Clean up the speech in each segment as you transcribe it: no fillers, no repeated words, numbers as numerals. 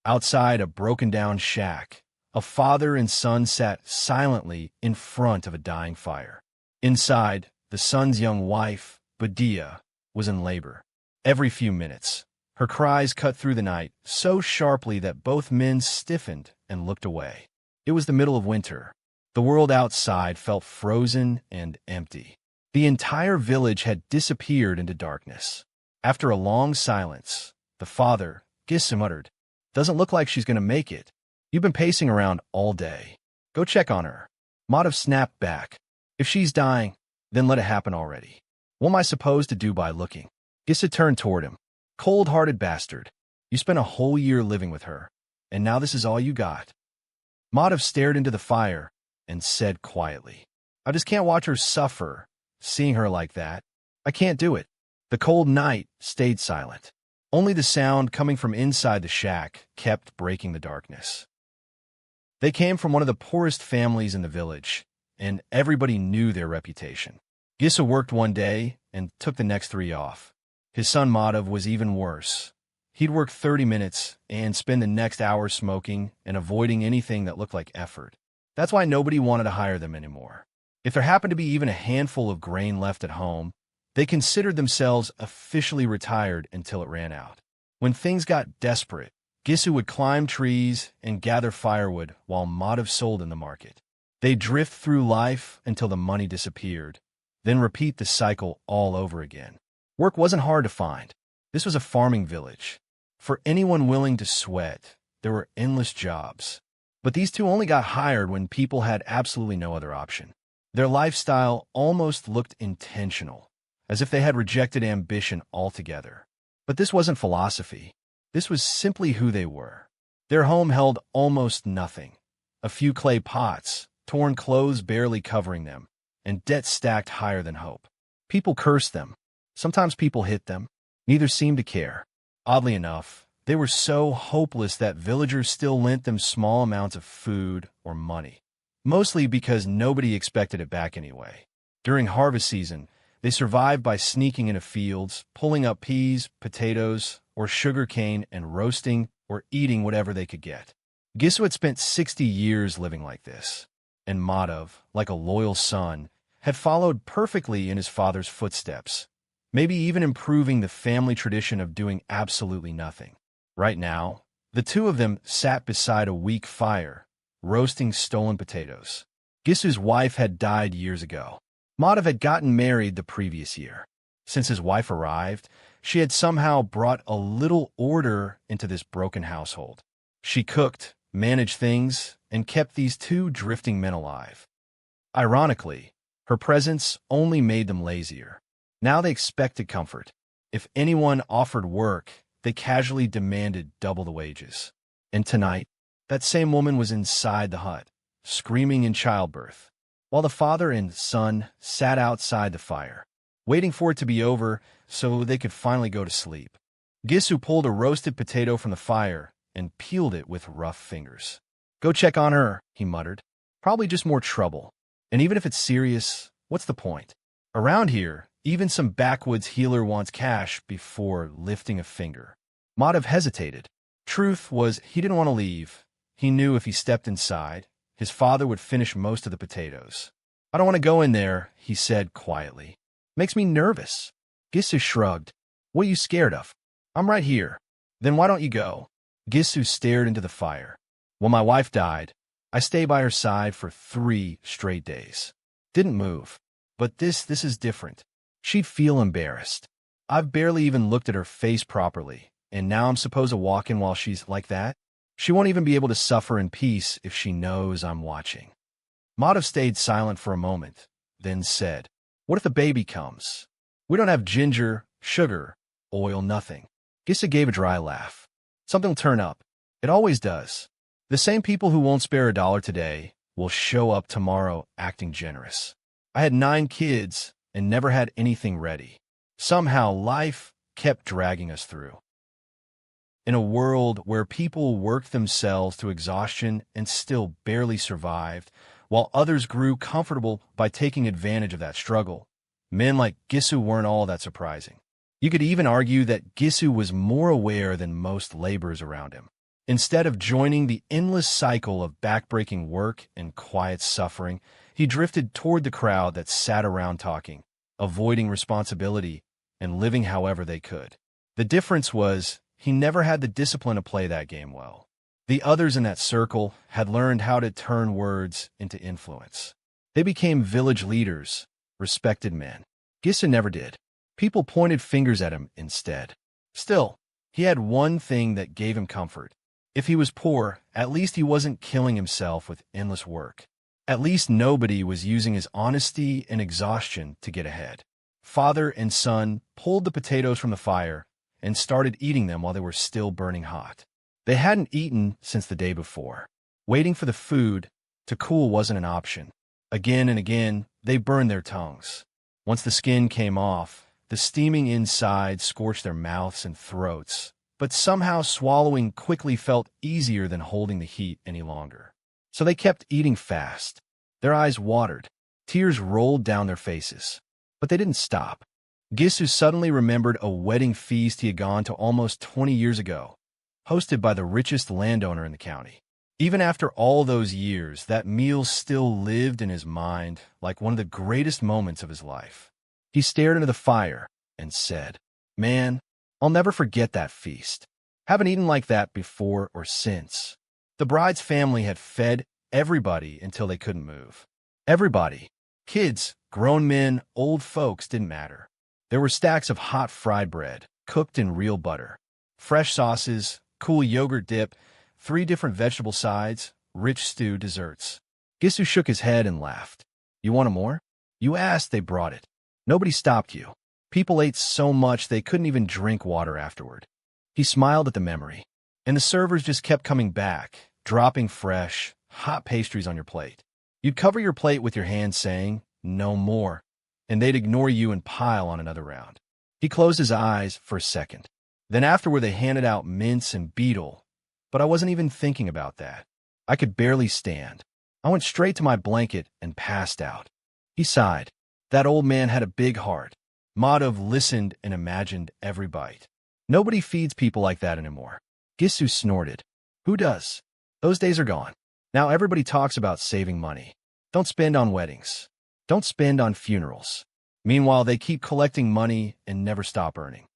Outside a broken-down shack, a father and son sat silently in front of a dying fire. Inside, the son's young wife, Badia, was in labor. Every few minutes, her cries cut through the night so sharply that both men stiffened and looked away. It was the middle of winter. The world outside felt frozen and empty. The entire village had disappeared into darkness. After a long silence, the father, Gisu, muttered, "Doesn't look like she's going to make it. You've been pacing around all day. Go check on her." Madhav snapped back. "If she's dying, then let it happen already. What am I supposed to do by looking?" Gisu turned toward him. "Cold-hearted bastard. You spent a whole year living with her, and now this is all you got." Madhav stared into the fire and said quietly, "I just can't watch her suffer, seeing her like that. I can't do it." The cold night stayed silent. Only the sound coming from inside the shack kept breaking the darkness. They came from one of the poorest families in the village, and everybody knew their reputation. Gisu worked one day and took the next 3 off. His son Madhav was even worse. He'd work 30 minutes and spend the next hour smoking and avoiding anything that looked like effort. That's why nobody wanted to hire them anymore. If there happened to be even a handful of grain left at home, they considered themselves officially retired until it ran out. When things got desperate, Gisu would climb trees and gather firewood while Madhav sold in the market. They'd drift through life until the money disappeared, then repeat the cycle all over again. Work wasn't hard to find. This was a farming village. For anyone willing to sweat, there were endless jobs. But these two only got hired when people had absolutely no other option. Their lifestyle almost looked intentional, as if they had rejected ambition altogether. But this wasn't philosophy. This was simply who they were. Their home held almost nothing. A few clay pots, torn clothes barely covering them, and debt stacked higher than hope. People cursed them. Sometimes people hit them. Neither seemed to care. Oddly enough, they were so hopeless that villagers still lent them small amounts of food or money, mostly because nobody expected it back anyway. During harvest season, they survived by sneaking into fields, pulling up peas, potatoes, or sugar cane and roasting or eating whatever they could get. Gisu had spent 60 years living like this, and Madhav, like a loyal son, had followed perfectly in his father's footsteps, maybe even improving the family tradition of doing absolutely nothing. Right now, the two of them sat beside a weak fire, roasting stolen potatoes. Gisu's wife had died years ago. Madhav had gotten married the previous year. Since his wife arrived, she had somehow brought a little order into this broken household. She cooked, managed things, and kept these two drifting men alive. Ironically, her presence only made them lazier. Now they expected comfort. If anyone offered work, they casually demanded double the wages. And tonight, that same woman was inside the hut, screaming in childbirth, while the father and son sat outside the fire, waiting for it to be over so they could finally go to sleep. Gisu pulled a roasted potato from the fire and peeled it with rough fingers. "Go check on her," he muttered. "Probably just more trouble. And even if it's serious, what's the point? Around here, even some backwoods healer wants cash before lifting a finger." Madhav hesitated. Truth was, he didn't want to leave. He knew if he stepped inside, his father would finish most of the potatoes. "I don't want to go in there," he said quietly. "Makes me nervous." Gisu shrugged. "What are you scared of? I'm right here." "Then why don't you go?" Gisu stared into the fire. "When my wife died, I stayed by her side for 3 straight days. Didn't move. But this is different. She'd feel embarrassed. I've barely even looked at her face properly, and now I'm supposed to walk in while she's like that? She won't even be able to suffer in peace if she knows I'm watching." Madhav stayed silent for a moment, then said, "What if the baby comes? We don't have ginger, sugar, oil, nothing." Gisu gave a dry laugh. "Something will turn up. It always does. The same people who won't spare a dollar today will show up tomorrow acting generous. I had 9 kids and never had anything ready. Somehow life kept dragging us through." In a world where people worked themselves to exhaustion and still barely survived, while others grew comfortable by taking advantage of that struggle, men like Gisu weren't all that surprising. You could even argue that Gisu was more aware than most laborers around him. Instead of joining the endless cycle of backbreaking work and quiet suffering, he drifted toward the crowd that sat around talking, avoiding responsibility, and living however they could. The difference was, he never had the discipline to play that game well. The others in that circle had learned how to turn words into influence. They became village leaders, respected men. Gisu never did. People pointed fingers at him instead. Still, he had one thing that gave him comfort. If he was poor, at least he wasn't killing himself with endless work. At least nobody was using his honesty and exhaustion to get ahead. Father and son pulled the potatoes from the fire and started eating them while they were still burning hot. They hadn't eaten since the day before. Waiting for the food to cool wasn't an option. Again and again, they burned their tongues. Once the skin came off, the steaming inside scorched their mouths and throats, but somehow swallowing quickly felt easier than holding the heat any longer. So they kept eating fast. Their eyes watered. Tears rolled down their faces. But they didn't stop. Gisu suddenly remembered a wedding feast he had gone to almost 20 years ago, hosted by the richest landowner in the county. Even after all those years, that meal still lived in his mind like one of the greatest moments of his life. He stared into the fire and said, "Man, I'll never forget that feast. Haven't eaten like that before or since." The bride's family had fed everybody until they couldn't move. Everybody. Kids, grown men, old folks, didn't matter. There were stacks of hot fried bread, cooked in real butter, fresh sauces, cool yogurt dip, 3 different vegetable sides, rich stew desserts. Gisu shook his head and laughed. "You want more? You asked, they brought it. Nobody stopped you. People ate so much they couldn't even drink water afterward." He smiled at the memory. And the servers just kept coming back, dropping fresh, hot pastries on your plate. You'd cover your plate with your hand saying, "No more," and they'd ignore you and pile on another round. He closed his eyes for a second. Then afterward they handed out mince and beetle, but I wasn't even thinking about that. I could barely stand. I went straight to my blanket and passed out. He sighed. That old man had a big heart. Madhav listened and imagined every bite. Nobody feeds people like that anymore. Gisu snorted. Who does? Those days are gone. Now everybody talks about saving money. Don't spend on weddings. Don't spend on funerals. Meanwhile, they keep collecting money and never stop earning.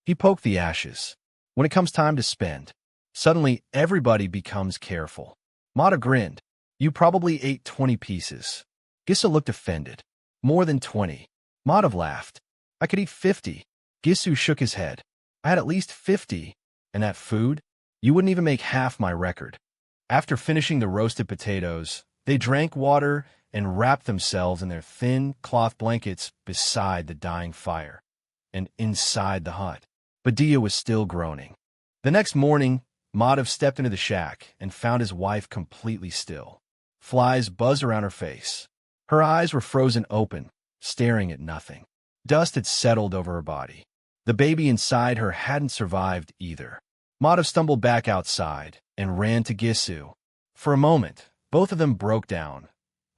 He poked the ashes. When it comes time to spend, suddenly everybody becomes careful. Mata grinned. You probably ate 20 pieces. Gisu looked offended. More than 20. Madhav laughed. I could eat 50. Gisu shook his head. I had at least 50. And that food? You wouldn't even make half my record. After finishing the roasted potatoes, they drank water and wrapped themselves in their thin cloth blankets beside the dying fire. And inside the hut, Badia was still groaning. The next morning, Madhav stepped into the shack and found his wife completely still. Flies buzzed around her face. Her eyes were frozen open, staring at nothing. Dust had settled over her body. The baby inside her hadn't survived either. Madhav stumbled back outside and ran to Gisu. For a moment, both of them broke down,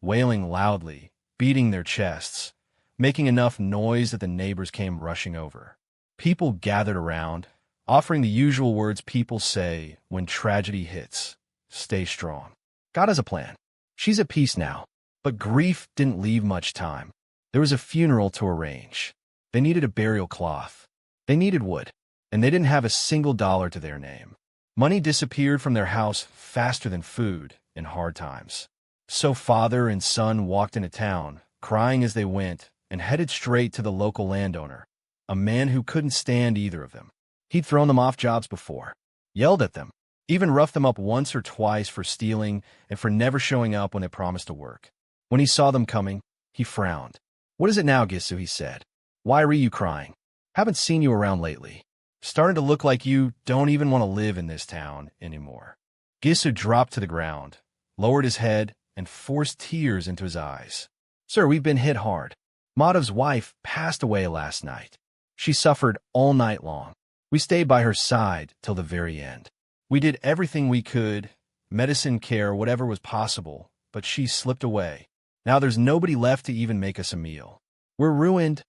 wailing loudly, beating their chests, making enough noise that the neighbors came rushing over. People gathered around, offering the usual words people say when tragedy hits. Stay strong. God has a plan. She's at peace now. But grief didn't leave much time. There was a funeral to arrange. They needed a burial cloth. They needed wood. And they didn't have a single dollar to their name. Money disappeared from their house faster than food in hard times. So father and son walked into town, crying as they went, and headed straight to the local landowner, a man who couldn't stand either of them. He'd thrown them off jobs before, yelled at them, even roughed them up once or twice for stealing and for never showing up when they promised to work. When he saw them coming, he frowned. "What is it now, Gisu?" he said. "Why are you crying? Haven't seen you around lately. Starting to look like you don't even want to live in this town anymore." Gisu dropped to the ground, lowered his head, and forced tears into his eyes. "Sir, we've been hit hard. Madhav's wife passed away last night. She suffered all night long. We stayed by her side till the very end. We did everything we could, medicine, care, whatever was possible, but she slipped away. Now there's nobody left to even make us a meal. We're ruined.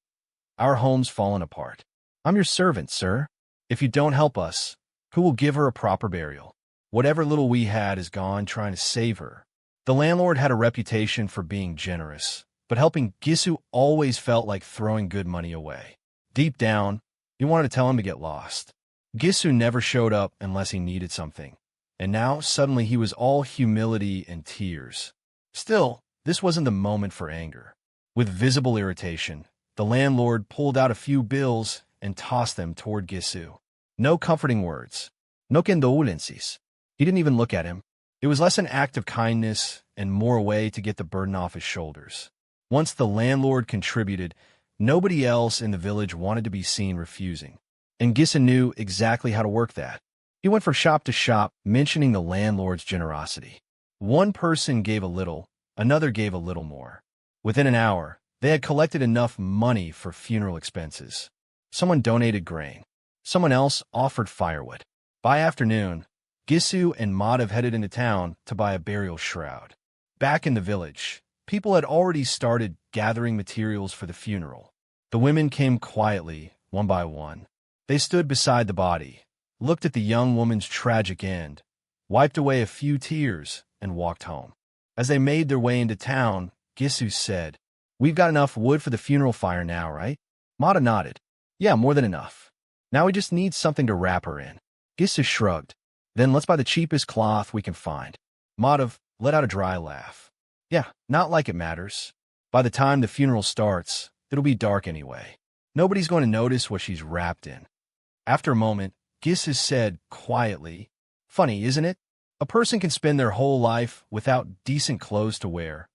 Our home's fallen apart. I'm your servant, sir. If you don't help us, who will give her a proper burial?" Whatever little we had is gone trying to save her. The landlord had a reputation for being generous, but helping Gisu always felt like throwing good money away. Deep down, he wanted to tell him to get lost. Gisu never showed up unless he needed something, and now suddenly he was all humility and tears. Still, this wasn't the moment for anger. With visible irritation, the landlord pulled out a few bills and tossed them toward Gisu. No comforting words. No condolences. He didn't even look at him. It was less an act of kindness and more a way to get the burden off his shoulders. Once the landlord contributed, nobody else in the village wanted to be seen refusing. And Gisu knew exactly how to work that. He went from shop to shop, mentioning the landlord's generosity. One person gave a little, another gave a little more. Within an hour, they had collected enough money for funeral expenses. Someone donated grain. Someone else offered firewood. By afternoon, Gisu and Madhav headed into town to buy a burial shroud. Back in the village, people had already started gathering materials for the funeral. The women came quietly, one by one. They stood beside the body, looked at the young woman's tragic end, wiped away a few tears, and walked home. As they made their way into town, Gisu said, "We've got enough wood for the funeral fire now, right?" Madhav nodded. "Yeah, more than enough. Now we just need something to wrap her in." Gisu shrugged. "Then let's buy the cheapest cloth we can find." Madhav let out a dry laugh. "Yeah, not like it matters. By the time the funeral starts, it'll be dark anyway. Nobody's going to notice what she's wrapped in." After a moment, Gisu said quietly, "Funny, isn't it? A person can spend their whole life without decent clothes to wear,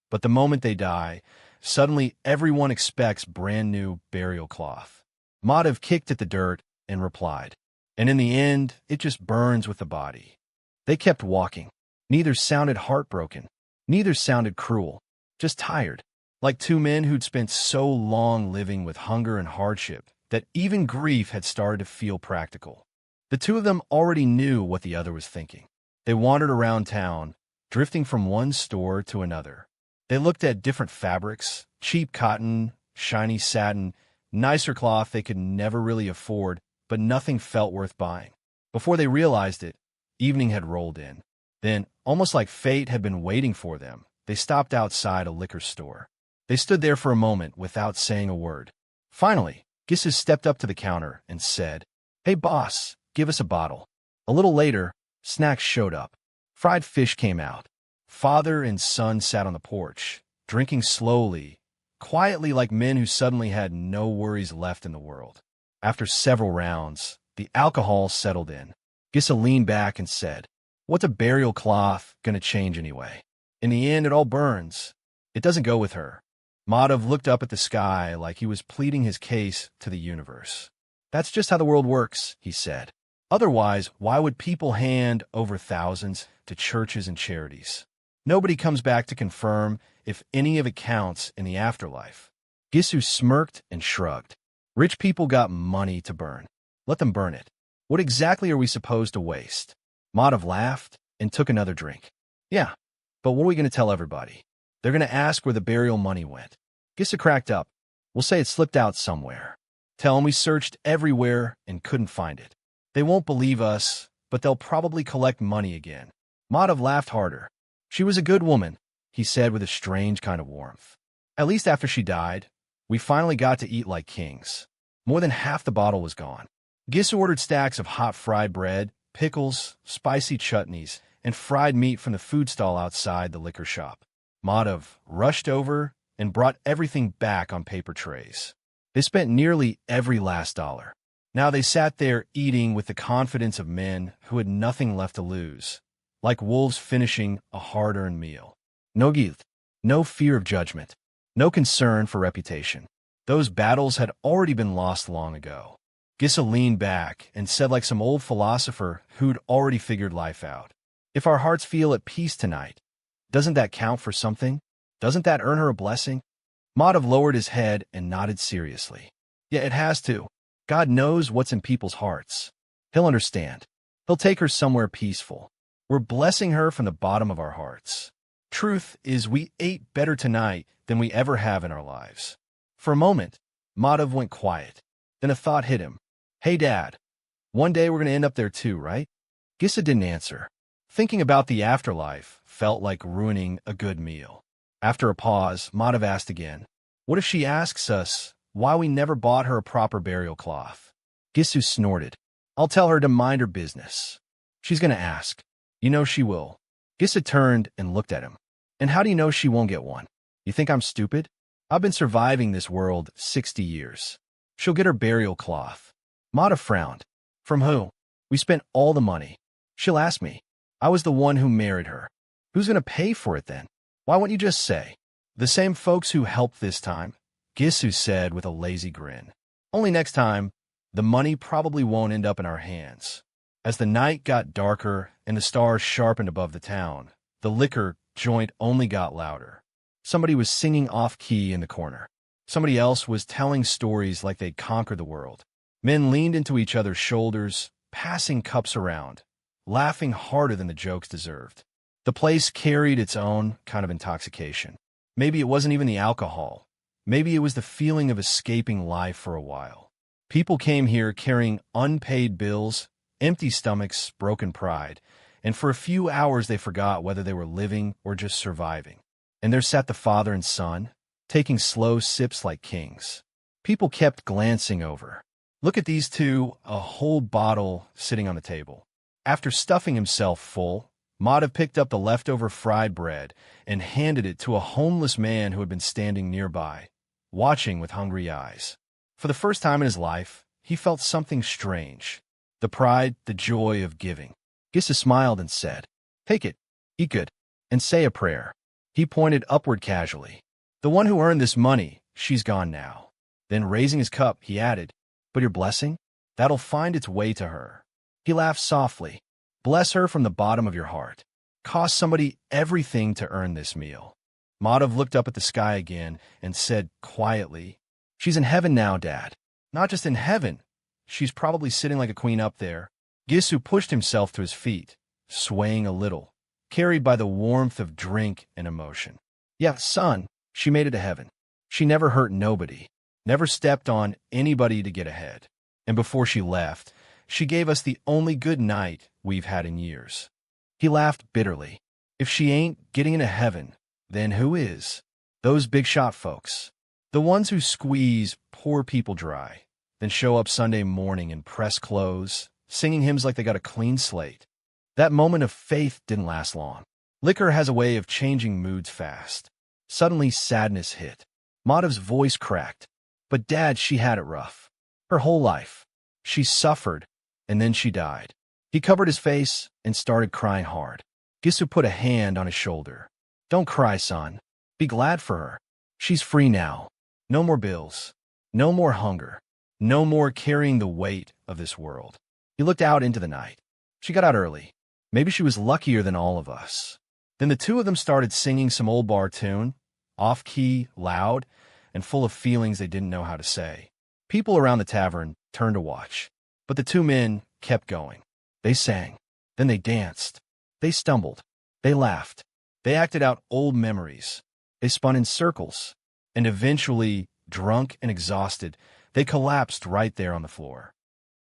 but the moment they die, suddenly everyone expects brand new burial cloth." Madhav kicked at the dirt and replied, "And in the end, it just burns with the body." They kept walking. Neither sounded heartbroken. Neither sounded cruel. Just tired. Like two men who'd spent so long living with hunger and hardship that even grief had started to feel practical. The two of them already knew what the other was thinking. They wandered around town, drifting from one store to another. They looked at different fabrics, cheap cotton, shiny satin, nicer cloth they could never really afford, but nothing felt worth buying. Before they realized it, evening had rolled in. Then, almost like fate had been waiting for them, they stopped outside a liquor store. They stood there for a moment without saying a word. Finally, Gisu stepped up to the counter and said, "Hey boss, give us a bottle." A little later, snacks showed up. Fried fish came out. Father and son sat on the porch, drinking slowly, quietly like men who suddenly had no worries left in the world. After several rounds, the alcohol settled in. Gisu leaned back and said, "What's a burial cloth gonna change anyway? In the end, it all burns. It doesn't go with her." Madhav looked up at the sky like he was pleading his case to the universe. "That's just how the world works," he said. "Otherwise, why would people hand over thousands to churches and charities? Nobody comes back to confirm if any of it counts in the afterlife." Gisu smirked and shrugged. "Rich people got money to burn. Let them burn it. What exactly are we supposed to waste?" Madhav laughed and took another drink. "Yeah, but what are we going to tell everybody? They're going to ask where the burial money went." Gisu cracked up. "We'll say it slipped out somewhere. Tell them we searched everywhere and couldn't find it. They won't believe us, but they'll probably collect money again." Madhav laughed harder. "She was a good woman," he said with a strange kind of warmth. "At least after she died, we finally got to eat like kings." More than half the bottle was gone. Gisu ordered stacks of hot fried bread, pickles, spicy chutneys, and fried meat from the food stall outside the liquor shop. Madhav rushed over and brought everything back on paper trays. They spent nearly every last dollar. Now they sat there eating with the confidence of men who had nothing left to lose, like wolves finishing a hard-earned meal. No guilt, no fear of judgment, no concern for reputation. Those battles had already been lost long ago. Gisu leaned back and said like some old philosopher who'd already figured life out, "If our hearts feel at peace tonight, doesn't that count for something? Doesn't that earn her a blessing?" Madhav lowered his head and nodded seriously. "Yeah, it has to. God knows what's in people's hearts. He'll understand. He'll take her somewhere peaceful. We're blessing her from the bottom of our hearts. Truth is, we ate better tonight than we ever have in our lives." For a moment, Madhav went quiet. Then a thought hit him. "Hey, Dad, one day we're going to end up there too, right? Gissa didn't answer. Thinking about the afterlife felt like ruining a good meal. After a pause, Madhav asked again, "What if she asks us why we never bought her a proper burial cloth?" Gissu snorted. "I'll tell her to mind her business. She's going to ask. You know she will." Gissa turned and looked at him. "And how do you know she won't get one? You think I'm stupid? I've been surviving this world 60 years. She'll get her burial cloth." Madhav frowned. "From who? We spent all the money. She'll ask me. I was the one who married her. Who's going to pay for it then? Why won't you just say?" "The same folks who helped this time," Gissu said with a lazy grin. "Only next time, the money probably won't end up in our hands." As the night got darker and the stars sharpened above the town, the liquor joint only got louder. Somebody was singing off-key in the corner. Somebody else was telling stories like they'd conquered the world. Men leaned into each other's shoulders, passing cups around, laughing harder than the jokes deserved. The place carried its own kind of intoxication. Maybe it wasn't even the alcohol. Maybe it was the feeling of escaping life for a while. People came here carrying unpaid bills, empty stomachs, broken pride, and for a few hours they forgot whether they were living or just surviving. And there sat the father and son, taking slow sips like kings. People kept glancing over. "Look at these two," a whole bottle sitting on the table. After stuffing himself full, Madhav picked up the leftover fried bread and handed it to a homeless man who had been standing nearby, watching with hungry eyes. For the first time in his life, he felt something strange. The pride, the joy of giving. Gissa smiled and said, "Take it, eat good, and say a prayer." He pointed upward casually. "The one who earned this money, she's gone now." Then raising his cup, he added, "But your blessing? That'll find its way to her." He laughed softly. "Bless her from the bottom of your heart. Cost somebody everything to earn this meal." Madhav looked up at the sky again and said quietly, "She's in heaven now, Dad. Not just in heaven. She's probably sitting like a queen up there." Gissu pushed himself to his feet, swaying a little, carried by the warmth of drink and emotion. "Yeah, son, she made it to heaven. She never hurt nobody, never stepped on anybody to get ahead. And before she left, she gave us the only good night we've had in years." He laughed bitterly. "If she ain't getting into heaven, then who is? Those big shot folks. The ones who squeeze poor people dry, then show up Sunday morning in pressed clothes, singing hymns like they got a clean slate." That moment of faith didn't last long. Liquor has a way of changing moods fast. Suddenly, sadness hit. Madhav's voice cracked. "But Dad, she had it rough. Her whole life. She suffered, and then she died." He covered his face and started crying hard. Gissu put a hand on his shoulder. "Don't cry, son. Be glad for her. She's free now. No more bills. No more hunger. No more carrying the weight of this world." He looked out into the night. She got out early. Maybe she was luckier than all of us. Then the two of them started singing some old bar tune, off-key, loud, and full of feelings they didn't know how to say. People around the tavern turned to watch, but the two men kept going. They sang. Then they danced. They stumbled. They laughed. They acted out old memories. They spun in circles. And eventually, drunk and exhausted, they collapsed right there on the floor.